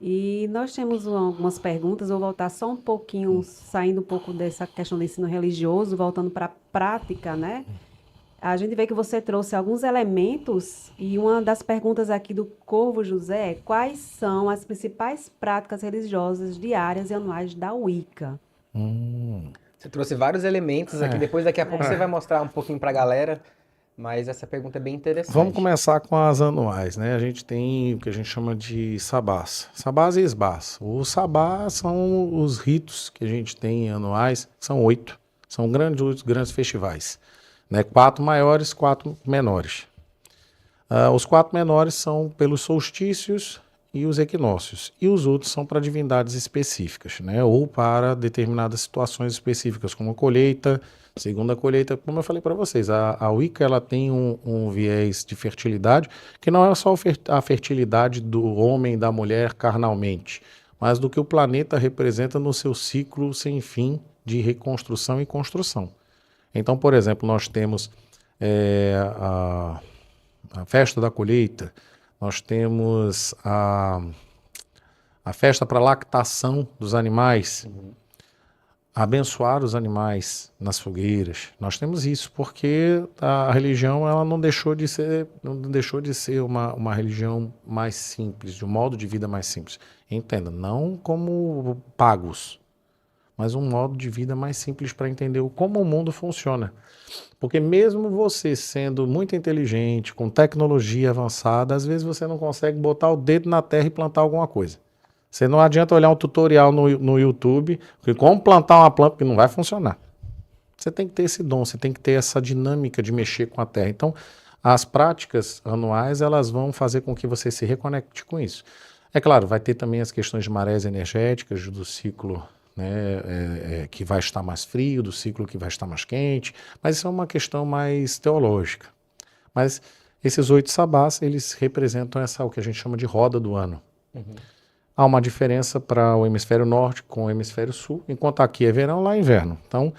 E nós temos algumas perguntas, vou voltar só um pouquinho, saindo um pouco dessa questão do ensino religioso, voltando para a prática, né? A gente vê que você trouxe alguns elementos e uma das perguntas aqui do Corvo José é quais são as principais práticas religiosas diárias e anuais da Wicca? Hum, Você trouxe vários elementos aqui, é, depois daqui a pouco você vai é. mostrar um pouquinho para a galera, mas essa pergunta é bem Vamos interessante. começar com as anuais, né? A gente tem o que a gente chama de sabás. Sabás e esbás. Os sabás são os ritos que a gente tem anuais, são 8. São grandes festivais, né? 4 maiores, 4 menores. Os 4 menores são pelos solstícios e os equinócios. E os outros são para divindades específicas, né? Ou para determinadas situações específicas, como a colheita, segunda colheita. Como eu falei para vocês, a Wicca ela tem um viés de fertilidade que não é só a fertilidade do homem e da mulher carnalmente, mas do que o planeta representa no seu ciclo sem fim de reconstrução e construção. Então, por exemplo, nós temos a festa da colheita, nós temos a festa para lactação dos animais, abençoar os animais nas fogueiras. Nós temos isso porque a religião ela não deixou de ser uma religião mais simples, de um modo de vida mais simples. Entenda, não como pagos, mas um modo de vida mais simples para entender como o mundo funciona. Porque mesmo você sendo muito inteligente, com tecnologia avançada, às vezes você não consegue botar o dedo na terra e plantar alguma coisa. Você não adianta olhar um tutorial no YouTube, porque como plantar uma planta que não vai funcionar. Você tem que ter esse dom, você tem que ter essa dinâmica de mexer com a terra. Então, as práticas anuais, elas vão fazer com que você se reconecte com isso. É claro, vai ter também as questões de marés energéticas, do ciclo, né, que vai estar mais frio, do ciclo que vai estar mais quente, mas isso é uma questão mais teológica. Mas esses 8 sabás, eles representam essa, o que a gente chama de roda do ano. Uhum. Há uma diferença para o hemisfério norte com o hemisfério sul, enquanto aqui é verão, lá é inverno. Então,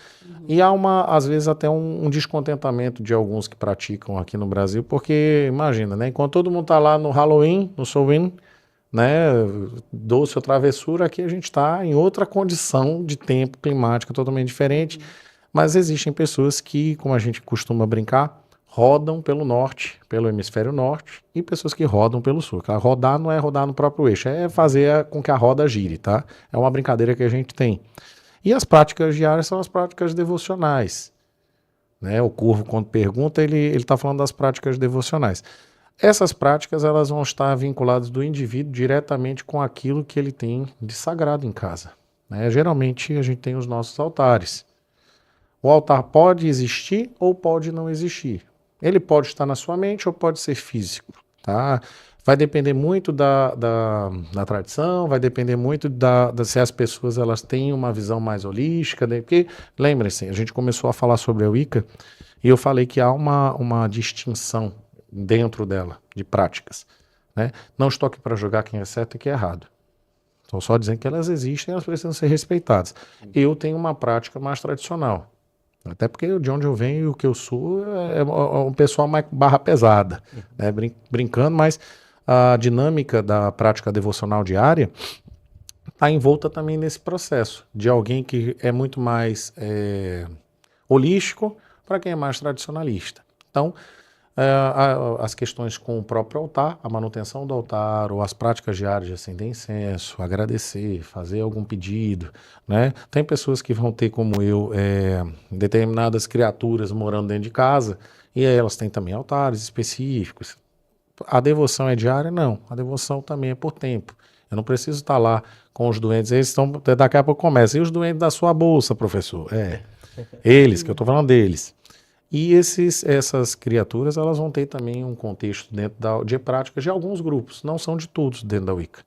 e há às vezes até um descontentamento de alguns que praticam aqui no Brasil, porque imagina, né? Enquanto todo mundo está lá no Halloween, no Samhain, né, doce ou travessura, aqui a gente está em outra condição de tempo climática totalmente diferente, mas existem pessoas que, como a gente costuma brincar, rodam pelo norte, pelo hemisfério norte, e pessoas que rodam pelo sul. Rodar não é rodar no próprio eixo, é fazer com que a roda gire, tá? É uma brincadeira que a gente tem. E as práticas diárias são as práticas devocionais, né? O Curvo, quando pergunta, ele está falando das práticas devocionais. Essas práticas elas vão estar vinculadas do indivíduo diretamente com aquilo que ele tem de sagrado em casa, né? Geralmente a gente tem os nossos altares. O altar pode existir ou pode não existir. Ele pode estar na sua mente ou pode ser físico, tá? Vai depender muito da tradição, vai depender muito se as pessoas elas têm uma visão mais holística, né? Porque, lembrem-se, a gente começou a falar sobre a Wicca e eu falei que há uma distinção dentro dela, de práticas, né? Não estou aqui para julgar quem é certo e quem é errado. Estou só dizendo que elas existem e elas precisam ser respeitadas. Eu tenho uma prática mais tradicional. Até porque de onde eu venho e o que eu sou é um pessoal mais barra pesada, né? Brincando, mas a dinâmica da prática devocional diária está envolta também nesse processo de alguém que é muito mais holístico para quem é mais tradicionalista. Então, as questões com o próprio altar, a manutenção do altar, ou as práticas diárias de acender incenso, agradecer, fazer algum pedido, né? Tem pessoas que vão ter, como eu, determinadas criaturas morando dentro de casa, e aí elas têm também altares específicos. A devoção é diária? Não. A devoção também é por tempo. Eu não preciso estar lá com os doentes. Eles estão, daqui a pouco começa. E os doentes da sua bolsa, professor? Eles, que eu estou falando deles. E essas criaturas, elas vão ter também um contexto dentro de práticas de alguns grupos, não são de todos dentro da Wicca.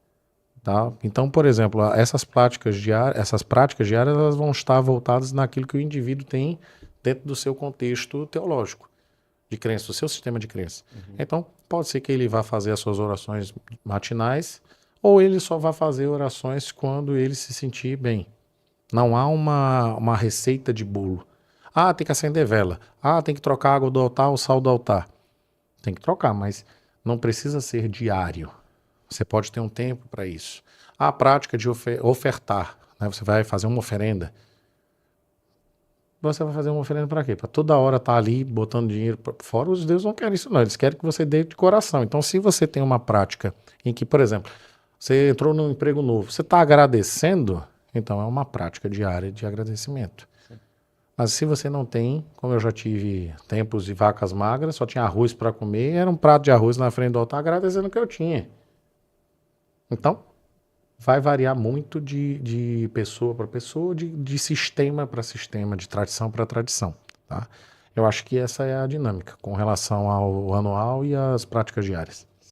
Tá? Então, por exemplo, essas práticas diárias, elas vão estar voltadas naquilo que o indivíduo tem dentro do seu contexto teológico, de crença, do seu sistema de crença. Então, pode ser que ele vá fazer as suas orações matinais, ou ele só vá fazer orações quando ele se sentir bem. Não há uma receita de bolo. Ah, tem que acender vela. Ah, tem que trocar a água do altar, o sal do altar. Tem que trocar, mas não precisa ser diário. Você pode ter um tempo para isso. A prática de ofertar, né? Você vai fazer uma oferenda. Você vai fazer uma oferenda para quê? Para toda hora estar ali botando dinheiro fora. Os deuses não querem isso, não. Eles querem que você dê de coração. Então, se você tem uma prática em que, por exemplo, você entrou num emprego novo, você está agradecendo, então é uma prática diária de agradecimento. Mas se você não tem, como eu já tive tempos de vacas magras, só tinha arroz para comer, era um prato de arroz na frente do altar agradecendo o que eu tinha. Então, vai variar muito de pessoa para pessoa, de sistema para sistema, de tradição para tradição, tá? Eu acho que essa é a dinâmica com relação ao anual e às práticas diárias.